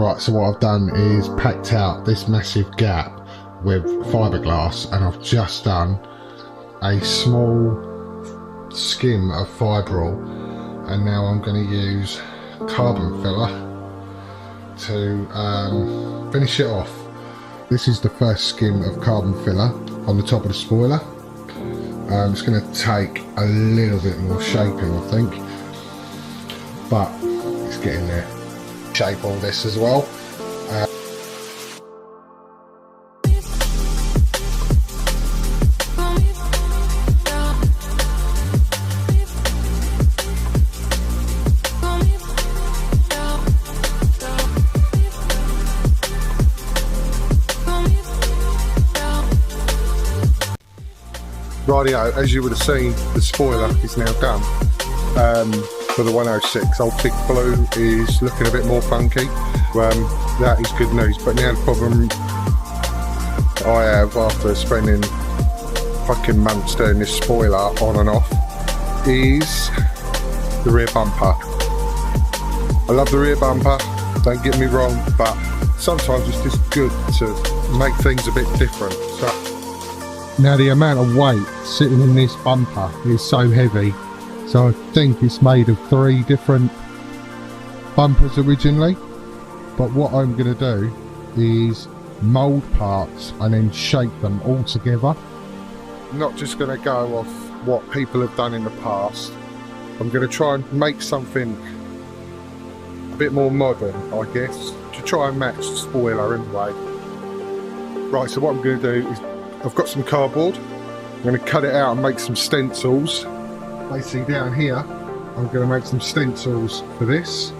Right, so what I've done is packed out this massive gap with fiberglass, and I've just done a small skim of fibril, and now I'm going to use carbon filler to finish it off. This is the first skim of carbon filler on the top of the spoiler. It's going to take a little bit more shaping, I think, but it's getting there. Shape all this as well. Rightio, as you would have seen, the spoiler is now done for the 106. Old Big Blue is looking a bit more funky. That is good news, but now the problem I have after spending fucking months doing this spoiler on and off is the rear bumper. I love the rear bumper, don't get me wrong, but sometimes it's just good to make things a bit different. Now the amount of weight sitting in this bumper is so heavy, so I think it's made of 3 different bumpers originally, but what I'm going to do is mould parts and then shape them all together. I'm not just going to go off what people have done in the past. I'm going to try and make something a bit more modern, I guess, to try and match the spoiler anyway. Right, so what I'm going to do is, I've got some cardboard, I'm going to cut it out and make some stencils. Basically down here, I'm going to make some stencils for this,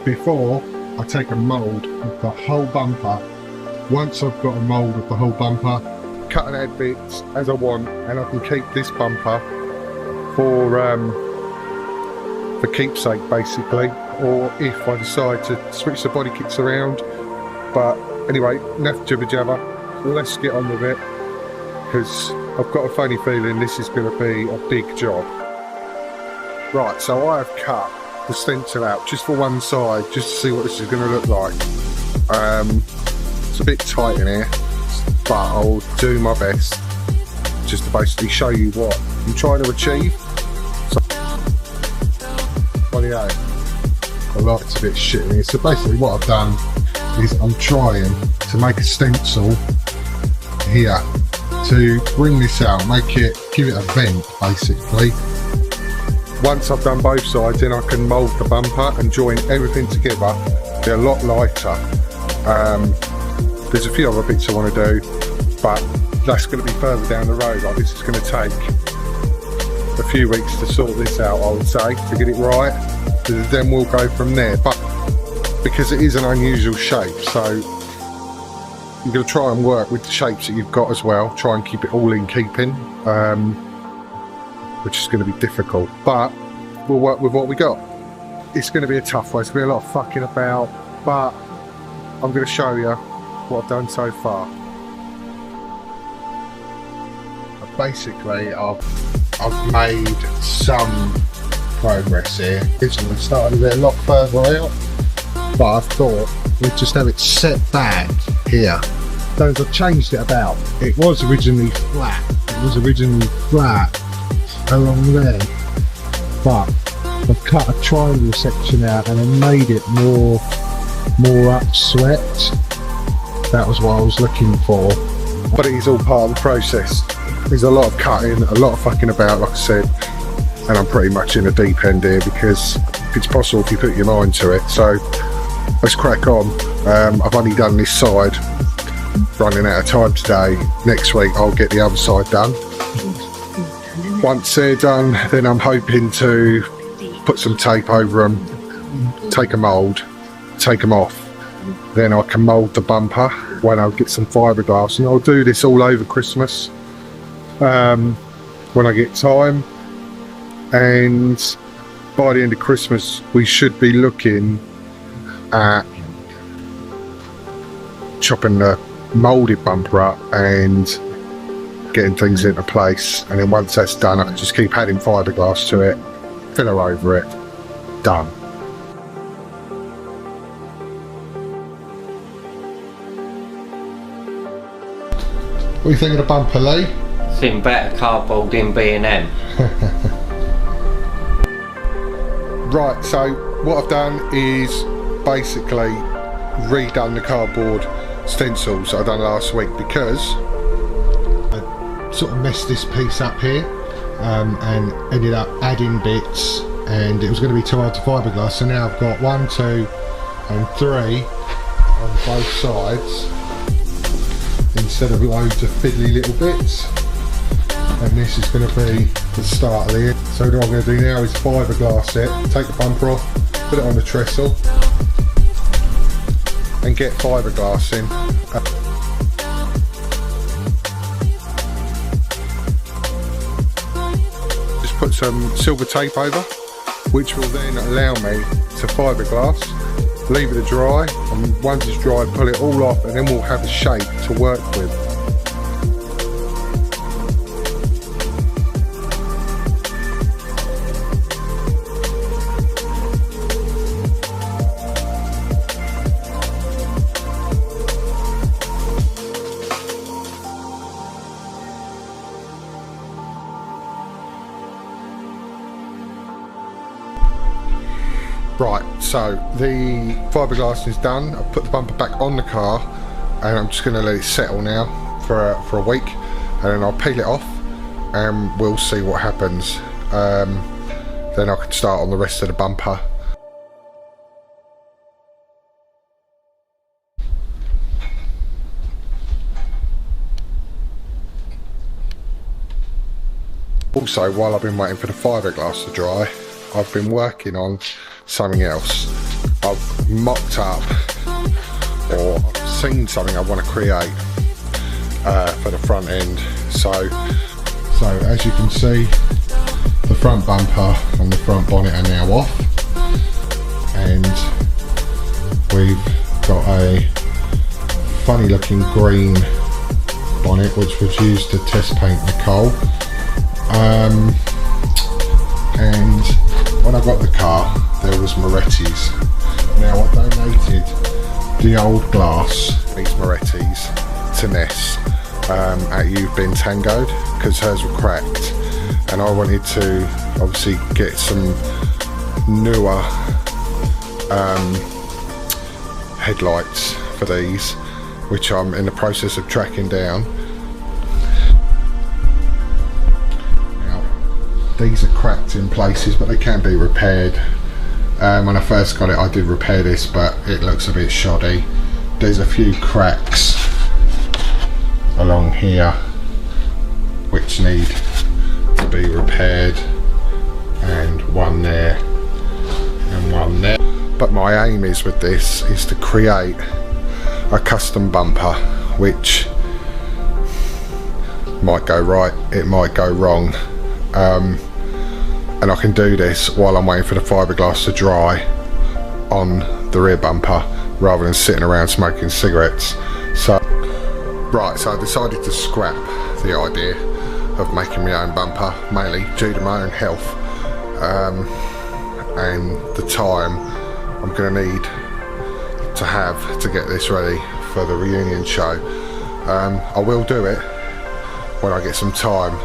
before I take a mould of the whole bumper. Once I've got a mould of the whole bumper, cut and add bits as I want, and I can keep this bumper for keepsake basically, or if I decide to switch the body kits around. But anyway, enough jibber jabber. Let's get on with it, because I've got a funny feeling this is going to be a big job. Right, so I have cut the stencil out just for one side, just to see what this is going to look like. It's a bit tight in here, but I'll do my best just to basically show you what I'm trying to achieve. So, the light's a bit shit in here. So basically what I've done is I'm trying to make a stencil here to bring this out, give it a vent basically. Once I've done both sides, then I can mould the bumper and join everything together. They're a lot lighter. There's a few other bits I want to do, but that's going to be further down the road. Like, this is going to take a few weeks to sort this out, I would say, to get it right. Then we'll go from there. But because it is an unusual shape, so you're going to try and work with the shapes that you've got as well, try and keep it all in keeping, which is going to be difficult, but we'll work with what we got. It's going to be a tough one, it's going to be a lot of fucking about, but I'm going to show you what I've done so far. Basically, I've made some progress here. Originally started a lot further out, but I thought we'd just have it set back here. So I've changed it about. It was originally flat. Along there, but I've cut a triangle section out and I made it more upswept. That was what I was looking for. But it is all part of the process. There's a lot of cutting, a lot of fucking about, like I said, and I'm pretty much in a deep end here because it's possible if you put your mind to it. So let's crack on. I've only done this side, running out of time today. Next week I'll get the other side done. Once they're done, then I'm hoping to put some tape over them, take a mould, take them off. Then I can mould the bumper when I get some fiberglass, and I'll do this all over Christmas when I get time. And by the end of Christmas, we should be looking at chopping the moulded bumper up and getting things into place, and then once that's done I can just keep adding fiberglass to it, filler over it, done. What do you think of the bumper, Lee? It's in better cardboard in B&M. Right, so what I've done is basically redone the cardboard stencils I done last week, because I sort of messed this piece up here and ended up adding bits, and it was going to be too hard to fiberglass, so now I've got 1, 2 and 3 on both sides instead of loads of fiddly little bits, and this is going to be the start of the end. So what I'm going to do now is fiberglass it, take the bumper off, put it on the trestle and get fiberglass in. Just put some silver tape over, which will then allow me to fiberglass, leave it to dry, and once it's dry pull it all off, and then we'll have a shape to work with. Right, so the fiberglass is done. I've put the bumper back on the car, and I'm just going to let it settle now for a week, and then I'll peel it off and we'll see what happens. Then I can start on the rest of the bumper. Also, while I've been waiting for the fiberglass to dry, I've been working on something else. I've mocked up or seen something I want to create for the front end. So as you can see, the front bumper and the front bonnet are now off, and we've got a funny looking green bonnet which was used to test paint Nicole. And when I got the car, there was Moretti's. Now I donated the old glass, these Moretti's, to Ness at You've Been Tangoed, because hers were cracked, and I wanted to obviously get some newer headlights for these, which I'm in the process of tracking down. These are cracked in places, but they can be repaired. When I first got it, I did repair this, but it looks a bit shoddy. There's a few cracks along here which need to be repaired, and one there and one there. But my aim is with this is to create a custom bumper, which might go right, it might go wrong. And I can do this while I'm waiting for the fiberglass to dry on the rear bumper, rather than sitting around smoking cigarettes. So I decided to scrap the idea of making my own bumper, mainly due to my own health and the time I'm going to need to have to get this ready for the reunion show. I will do it when I get some time,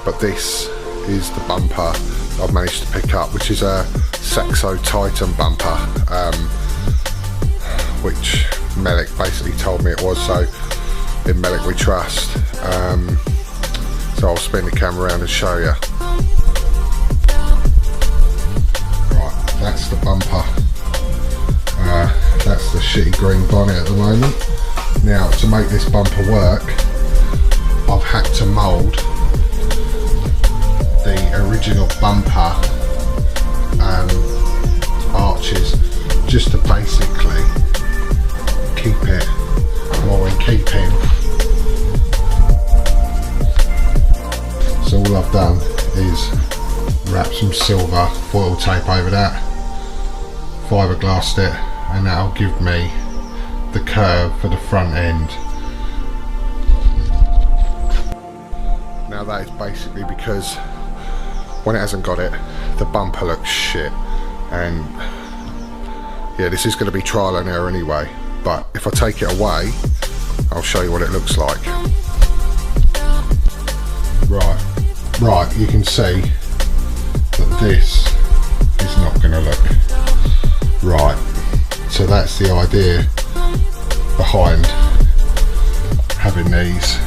but this is the bumper I've managed to pick up, which is a Saxo Titan bumper, which Melik basically told me it was, so in Melik we trust. So I'll spin the camera around and show you. Right, that's the bumper. That's the shitty green bonnet at the moment. Now, to make this bumper work, I've had to mould the original bumper arches, just to basically keep it more in keeping. So all I've done is wrap some silver foil tape over that, fiberglassed it, and that'll give me the curve for the front end. Now that is basically because when it hasn't got it, the bumper looks shit, and yeah, this is going to be trial and error anyway, but if I take it away I'll show you what it looks like. Right, you can see that this is not going to look right. So that's the idea behind having these.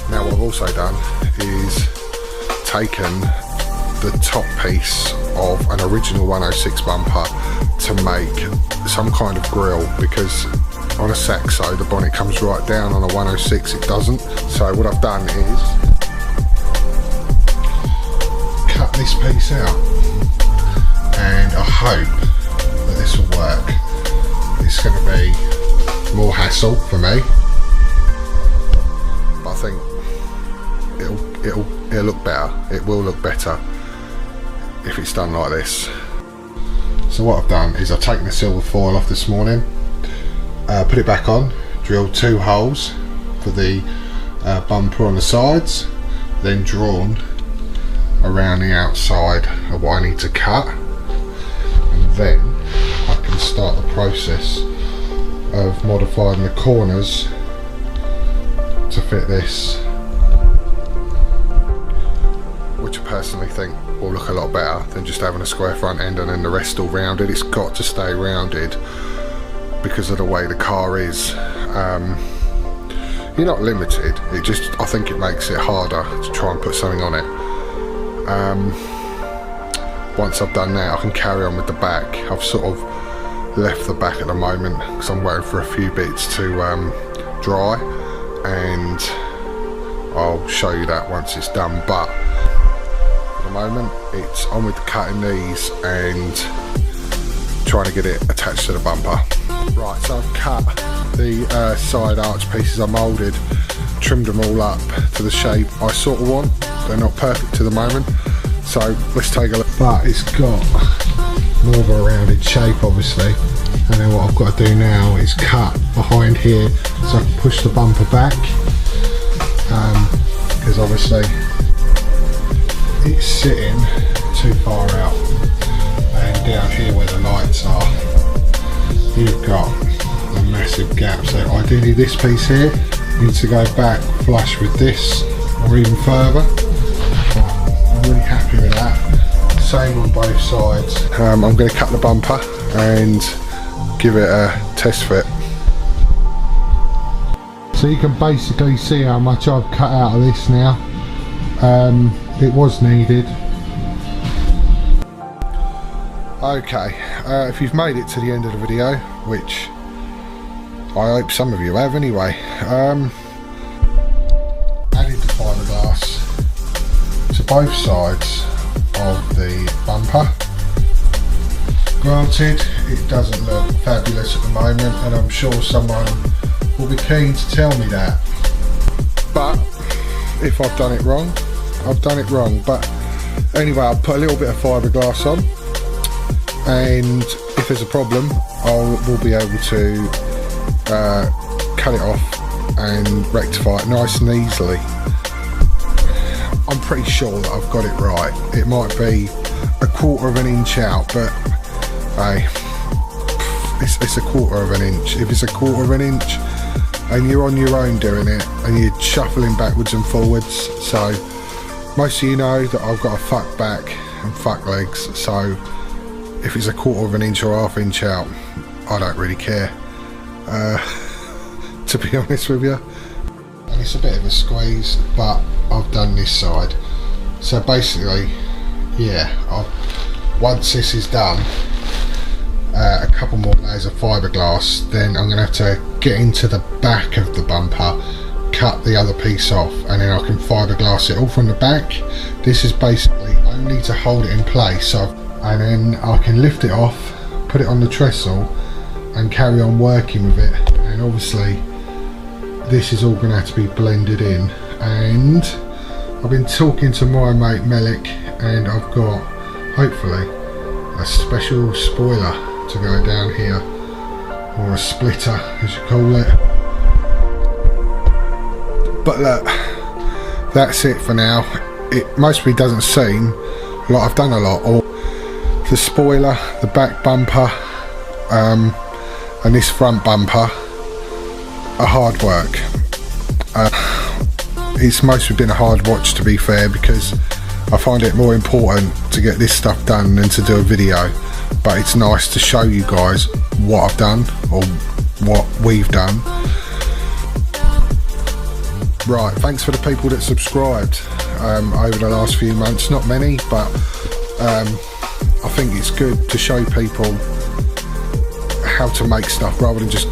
Now what I've also done is taken the top piece of an original 106 bumper to make some kind of grille, because on a Saxo the bonnet comes right down, on a 106 it doesn't. So what I've done is cut this piece out, and I hope that this will work. It's going to be more hassle for me, but I think it'll look better. It will look better if it's done like this. So what I've done is I've taken the silver foil off this morning, put it back on, drilled 2 holes for the bumper on the sides, then drawn around the outside of what I need to cut, and then I can start the process of modifying the corners to fit this, which I personally think will look a lot better than just having a square front end and then the rest all rounded. It's got to stay rounded because of the way the car is. You're not limited, it just, I think it makes it harder to try and put something on it. Once I've done that, I can carry on with the back. I've sort of left the back at the moment because I'm waiting for a few bits to dry, and I'll show you that once it's done. But at the moment it's on with cutting these and trying to get it attached to the bumper. Right, so I've cut the side arch pieces I moulded, trimmed them all up to the shape I sort of want. They're not perfect to the moment, so let's take a look. But it's got more of a rounded shape obviously, and then what I've got to do now is cut behind here so I can push the bumper back, because obviously it's sitting too far out, and down here where the lights are you've got a massive gap. So ideally this piece here needs to go back flush with this or even further. I'm really happy with that. Same on both sides. I'm going to cut the bumper and give it a test fit. So you can basically see how much I've cut out of this now. It was needed. Okay, if you've made it to the end of the video, which I hope some of you have anyway, added the fiberglass to both sides of the bumper. Granted, it doesn't look fabulous at the moment, and I'm sure someone will be keen to tell me that, but if I've done it wrong, I've done it wrong. But anyway, I'll put a little bit of fiberglass on, and if there's a problem we'll be able to cut it off and rectify it nice and easily. I'm pretty sure that I've got it right. It might be a 1/4 of an inch out, but hey, it's a 1/4 of an inch. If it's a 1/4 of an inch and you're on your own doing it and you're shuffling backwards and forwards, so most of you know that I've got a fuck back and fuck legs, so if it's a 1/4 of an inch or 1/2 inch out, I don't really care, to be honest with you. And it's a bit of a squeeze, but I've done this side. So basically, yeah, once this is done, a couple more layers of fiberglass, then I'm going to have to get into the back of the bumper, cut the other piece off, and then I can fiberglass it all from the back. This is basically only to hold it in place, and then I can lift it off, put it on the trestle and carry on working with it. And obviously this is all going to have to be blended in, and I've been talking to my mate Melik, and I've got hopefully a special spoiler to go down here, or a splitter as you call it. But look, that's it for now. It mostly doesn't seem like I've done a lot. Or the spoiler, the back bumper, and this front bumper, a hard work. It's mostly been a hard watch, to be fair, because I find it more important to get this stuff done than to do a video. But it's nice to show you guys what I've done, or what we've done. Right, thanks for the people that subscribed over the last few months. Not many, but I think it's good to show people how to make stuff rather than just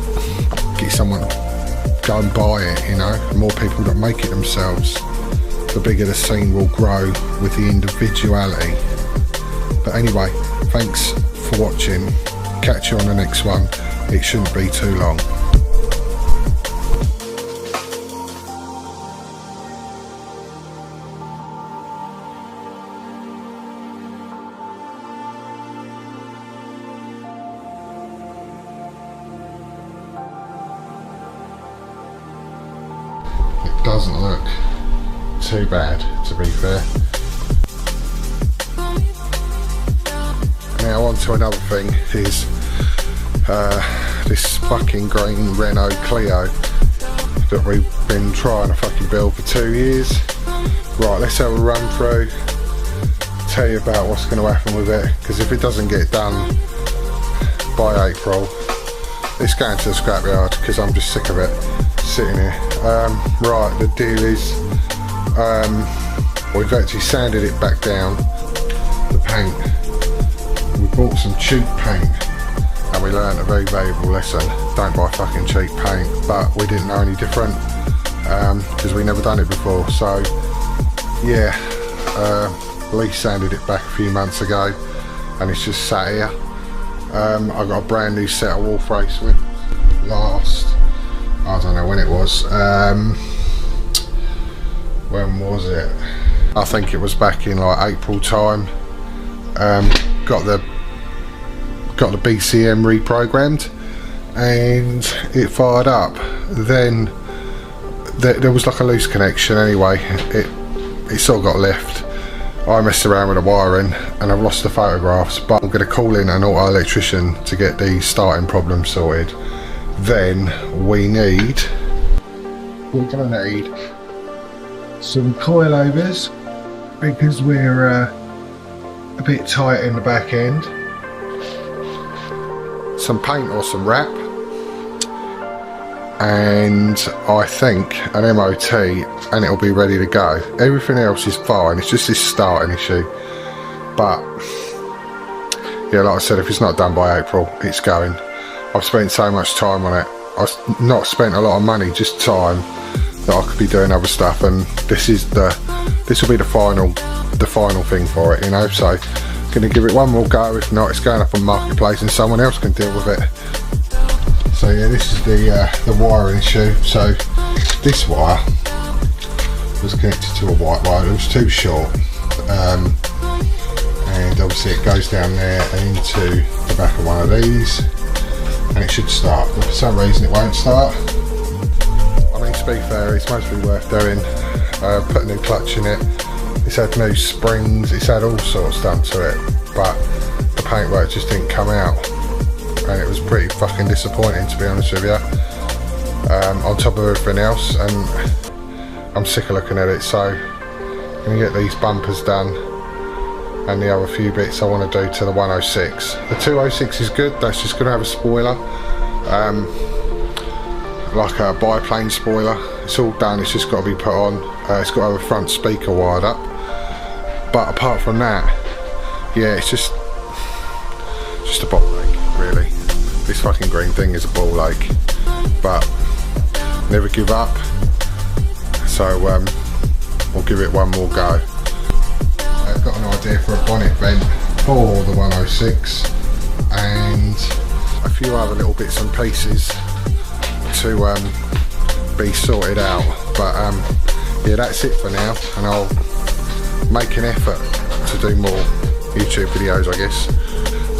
get someone to go and buy it, you know. The more people that make it themselves, the bigger the scene will grow with the individuality. But anyway, thanks for watching. Catch you on the next one. It shouldn't be too long. It doesn't look too bad, to be fair. Now on to another thing, is this fucking green Renault Clio that we've been trying to fucking build for 2 years. Right, let's have a run through, tell you about what's going to happen with it, because if it doesn't get done by April, it's going to the scrapyard, because I'm just sick of it sitting here. Right, the deal is we've actually sanded it back down, the paint. We bought some cheap paint and we learned a very valuable lesson. Don't buy fucking cheap paint, but we didn't know any different because we never done it before. So yeah, Lee sanded it back a few months ago and it's just sat here. I got a brand new set of wall face with last, I don't know when it was, when was it? I think it was back in like April time. Got the BCM reprogrammed and it fired up. Then there was like a loose connection anyway. It sort of got left. I messed around with the wiring and I've lost the photographs, but I'm going to call in an auto electrician to get the starting problem sorted. Then we're going to need some coilovers because we're a bit tight in the back end, some paint or some wrap, and I think an MOT, and it'll be ready to go. Everything else is fine, it's just this starting issue. But yeah, like I said, if it's not done by April, it's going. I've spent so much time on it. I've not spent a lot of money, just time that I could be doing other stuff, and this will be the final thing for it, you know. So gonna give it one more go. If not, it's going up on Marketplace and someone else can deal with it. So yeah, this is the wiring issue. So this wire was connected to a white wire. It was too short, and obviously it goes down there and into the back of one of these, and it should start, but for some reason it won't start. I mean, to be fair, it's mostly worth doing. Put a new clutch in it, it's had new springs, it's had all sorts done to it, but the paintwork just didn't come out and it was pretty fucking disappointing, to be honest with you, on top of everything else, and I'm sick of looking at it. So I'm going to get these bumpers done and the other few bits I want to do to the 106. The 206 is good, that's just going to have a spoiler, like a biplane spoiler. It's all done, it's just got to be put on. It's got to have a front speaker wired up, but apart from that, yeah, it's just a ball ache, really. This fucking green thing is a ball ache, but never give up. So we'll give it one more go. I've got an idea for a bonnet vent for the 106 and a few other little bits and pieces to be sorted out, but yeah, that's it for now, and I'll make an effort to do more YouTube videos, I guess.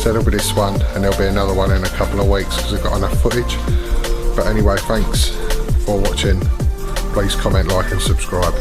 So there'll be this one and there'll be another one in a couple of weeks because I've got enough footage. But anyway, thanks for watching. Please comment, like and subscribe.